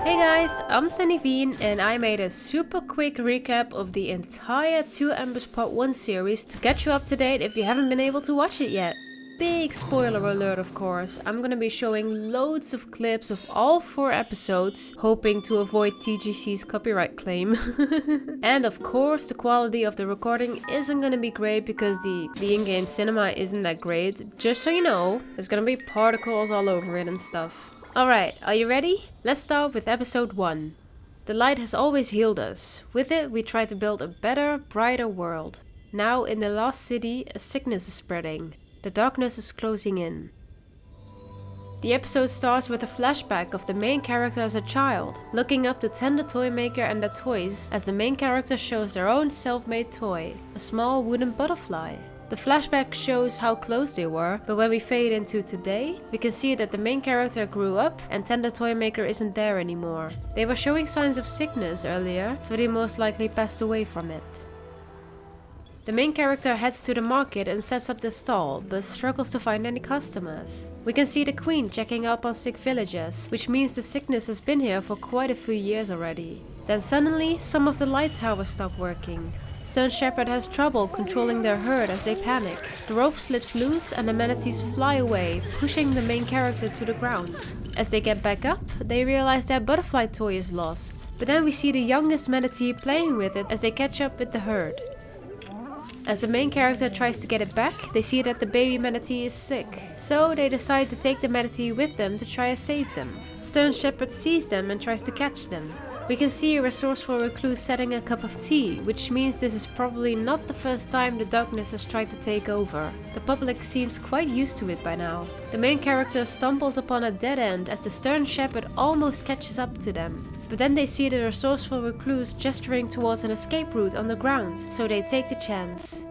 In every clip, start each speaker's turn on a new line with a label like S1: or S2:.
S1: Hey guys, I'm Sunnyveen and I made a super quick recap of the entire Two Embers Part 1 series to get you up to date if you haven't been able to watch it yet. Big spoiler alert of course, I'm gonna be showing loads of clips of all 4 episodes, hoping to avoid TGC's copyright claim. And of course the quality of the recording isn't gonna be great because the in-game cinema isn't that great. Just so you know, there's gonna be particles all over it and stuff. Alright, are you ready? Let's start with episode 1. The light has always healed us. With it, we try to build a better, brighter world. Now, in the lost city, a sickness is spreading. The darkness is closing in. The episode starts with a flashback of the main character as a child, looking up to tender toy maker and their toys as the main character shows their own self-made toy, a small wooden butterfly. The flashback shows how close they were, but when we fade into today, we can see that the main character grew up and Tender Toy Maker isn't there anymore. They were showing signs of sickness earlier, so they most likely passed away from it. The main character heads to the market and sets up the stall, but struggles to find any customers. We can see the queen checking up on sick villagers, which means the sickness has been here for quite a few years already. Then suddenly, some of the light towers stop working. Stone Shepherd has trouble controlling their herd as they panic. The rope slips loose and the manatees fly away, pushing the main character to the ground. As they get back up, they realize their butterfly toy is lost. But then we see the youngest manatee playing with it as they catch up with the herd. As the main character tries to get it back, they see that the baby manatee is sick. So they decide to take the manatee with them to try and save them. Stone Shepherd sees them and tries to catch them. We can see a resourceful recluse setting a cup of tea, which means this is probably not the first time the darkness has tried to take over. The public seems quite used to it by now. The main character stumbles upon a dead end as the Stern Shepherd almost catches up to them. But then they see the resourceful recluse gesturing towards an escape route on the ground, so they take the chance.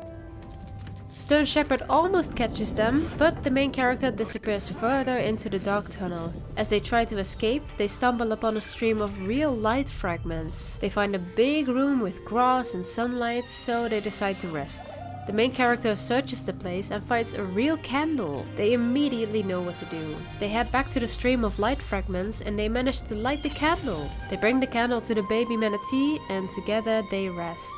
S1: Stone Shepherd almost catches them, but the main character disappears further into the dark tunnel. As they try to escape, they stumble upon a stream of real light fragments. They find a big room with grass and sunlight, so they decide to rest. The main character searches the place and finds a real candle. They immediately know what to do. They head back to the stream of light fragments and they manage to light the candle. They bring the candle to the baby manatee and together they rest.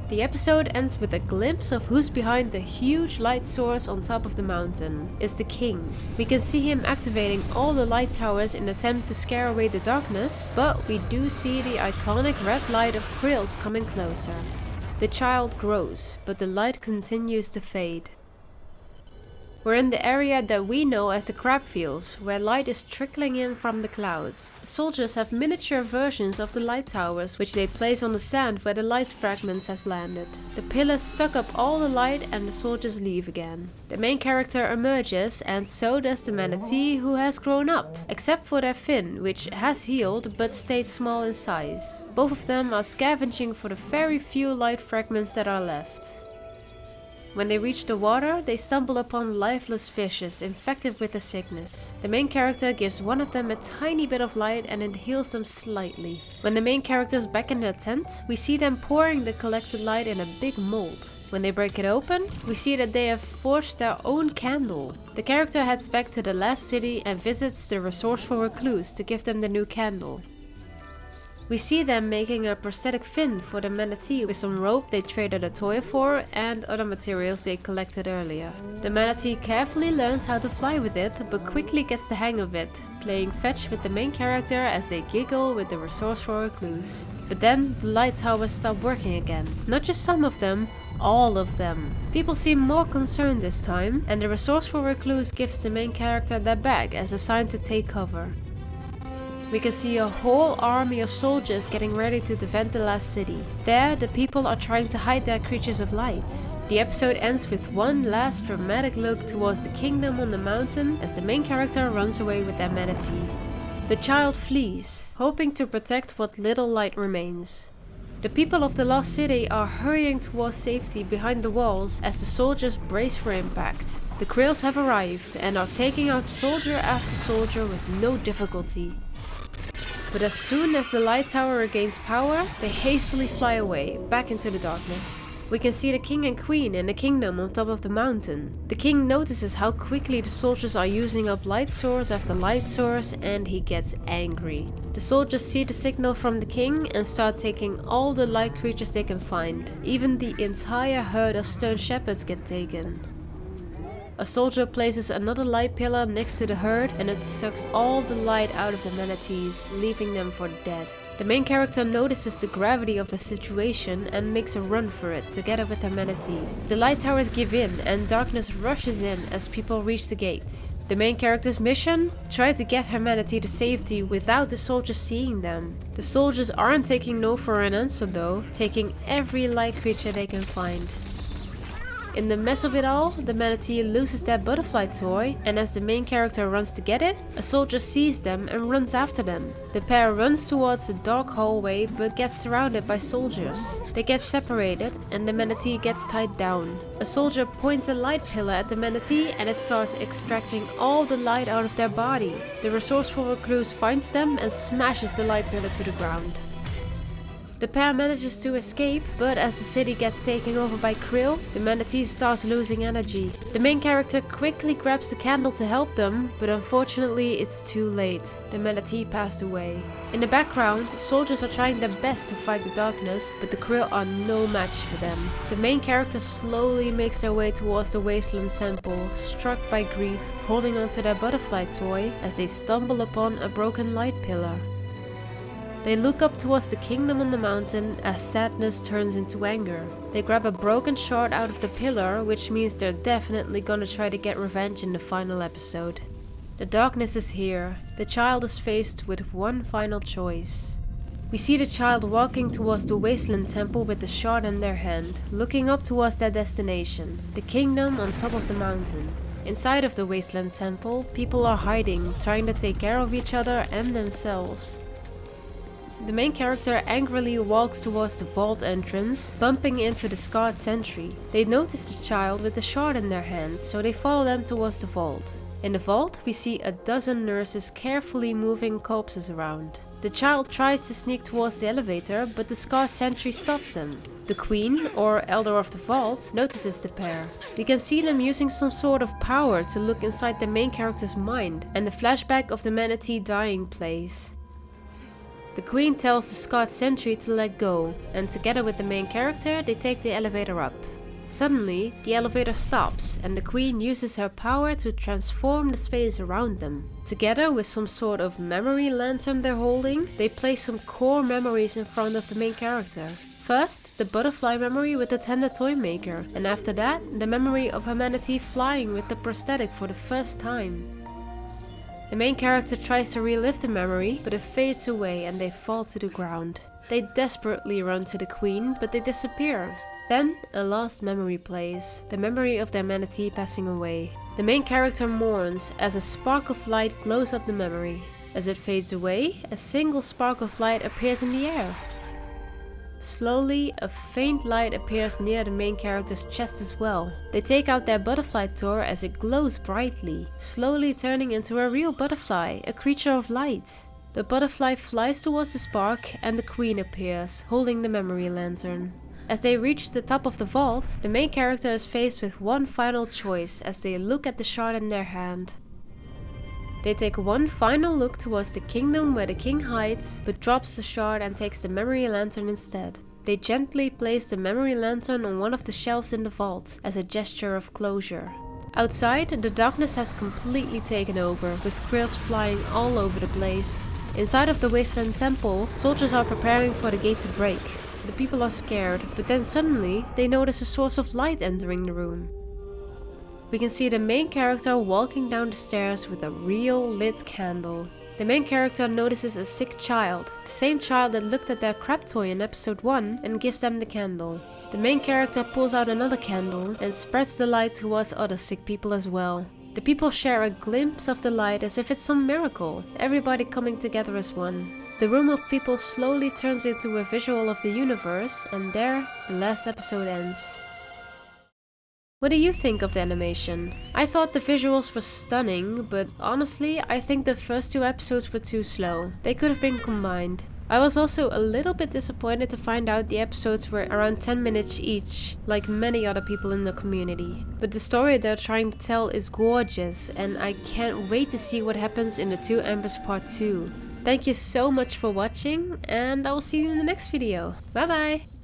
S1: The episode ends with a glimpse of who's behind the huge light source on top of the mountain. It's the king. We can see him activating all the light towers in an attempt to scare away the darkness, but we do see the iconic red light of Krills coming closer. The child grows, but the light continues to fade. We're in the area that we know as the crab fields, where light is trickling in from the clouds. Soldiers have miniature versions of the light towers, which they place on the sand where the light fragments have landed. The pillars suck up all the light and the soldiers leave again. The main character emerges, and so does the manatee, who has grown up, except for their fin, which has healed but stayed small in size. Both of them are scavenging for the very few light fragments that are left. When they reach the water, they stumble upon lifeless fishes infected with the sickness. The main character gives one of them a tiny bit of light and it heals them slightly. When the main character is back in their tent, we see them pouring the collected light in a big mold. When they break it open, we see that they have forged their own candle. The character heads back to the last city and visits the resourceful recluse to give them the new candle. We see them making a prosthetic fin for the manatee with some rope they traded a toy for and other materials they collected earlier. The manatee carefully learns how to fly with it, but quickly gets the hang of it, playing fetch with the main character as they giggle with the resourceful recluse. But then the light towers stop working again. Not just some of them, all of them. People seem more concerned this time, and the resourceful recluse gives the main character their bag as a sign to take cover. We can see a whole army of soldiers getting ready to defend the last city. There, the people are trying to hide their creatures of light. The episode ends with one last dramatic look towards the kingdom on the mountain as the main character runs away with their manatee. The child flees, hoping to protect what little light remains. The people of the lost city are hurrying towards safety behind the walls as the soldiers brace for impact. The Krills have arrived and are taking out soldier after soldier with no difficulty. But as soon as the light tower regains power, they hastily fly away, back into the darkness. We can see the king and queen in the kingdom on top of the mountain. The king notices how quickly the soldiers are using up light source after light source, and he gets angry. The soldiers see the signal from the king and start taking all the light creatures they can find. Even the entire herd of stone shepherds get taken. A soldier places another light pillar next to the herd and it sucks all the light out of the manatees, leaving them for dead. The main character notices the gravity of the situation and makes a run for it together with the manatee. The light towers give in and darkness rushes in as people reach the gate. The main character's mission? Try to get her manatee to safety without the soldiers seeing them. The soldiers aren't taking no for an answer though, taking every light creature they can find. In the mess of it all, the manatee loses their butterfly toy, and as the main character runs to get it, a soldier sees them and runs after them. The pair runs towards the dark hallway but gets surrounded by soldiers. They get separated and the manatee gets tied down. A soldier points a light pillar at the manatee and it starts extracting all the light out of their body. The resourceful recluse finds them and smashes the light pillar to the ground. The pair manages to escape, but as the city gets taken over by krill, the manatee starts losing energy. The main character quickly grabs the candle to help them, but unfortunately it's too late. The manatee passed away. In the background, soldiers are trying their best to fight the darkness, but the krill are no match for them. The main character slowly makes their way towards the wasteland temple, struck by grief, holding onto their butterfly toy as they stumble upon a broken light pillar. They look up towards the kingdom on the mountain as sadness turns into anger. They grab a broken shard out of the pillar, which means they're definitely gonna try to get revenge in the final episode. The darkness is here. The child is faced with one final choice. We see the child walking towards the wasteland temple with the shard in their hand, looking up towards their destination, the kingdom on top of the mountain. Inside of the wasteland temple, people are hiding, trying to take care of each other and themselves. The main character angrily walks towards the vault entrance, bumping into the scarred sentry. They notice the child with the shard in their hands, so they follow them towards the vault. In the vault, we see a dozen nurses carefully moving corpses around. The child tries to sneak towards the elevator, but the scarred sentry stops them. The queen, or elder of the vault, notices the pair. We can see them using some sort of power to look inside the main character's mind, and the flashback of the manatee dying plays. The queen tells the scarred sentry to let go, and together with the main character, they take the elevator up. Suddenly, the elevator stops, and the queen uses her power to transform the space around them. Together with some sort of memory lantern they're holding, they place some core memories in front of the main character. First, the butterfly memory with the tender toy maker, and after that, the memory of her manatee flying with the prosthetic for the first time. The main character tries to relive the memory, but it fades away and they fall to the ground. They desperately run to the queen, but they disappear. Then, a last memory plays, the memory of their manatee passing away. The main character mourns as a spark of light glows up the memory. As it fades away, a single spark of light appears in the air. Slowly, a faint light appears near the main character's chest as well. They take out their butterfly toy as it glows brightly, slowly turning into a real butterfly, a creature of light. The butterfly flies towards the spark and the queen appears, holding the memory lantern. As they reach the top of the vault, the main character is faced with one final choice as they look at the shard in their hand. They take one final look towards the kingdom where the king hides, but drops the shard and takes the memory lantern instead. They gently place the memory lantern on one of the shelves in the vault as a gesture of closure. Outside, the darkness has completely taken over, with krills flying all over the place. Inside of the wasteland temple, soldiers are preparing for the gate to break. The people are scared, but then suddenly they notice a source of light entering the room. We can see the main character walking down the stairs with a real lit candle. The main character notices a sick child, the same child that looked at their crab toy in episode 1 and gives them the candle. The main character pulls out another candle and spreads the light towards other sick people as well. The people share a glimpse of the light as if it's some miracle, everybody coming together as one. The room of people slowly turns into a visual of the universe, and there, the last episode ends. What do you think of the animation? I thought the visuals were stunning, but honestly, I think the first 2 episodes were too slow. They could have been combined. I was also a little bit disappointed to find out the episodes were around 10 minutes each, like many other people in the community. But the story they're trying to tell is gorgeous, and I can't wait to see what happens in the Two Embers Part 2. Thank you so much for watching, and I will see you in the next video. Bye bye!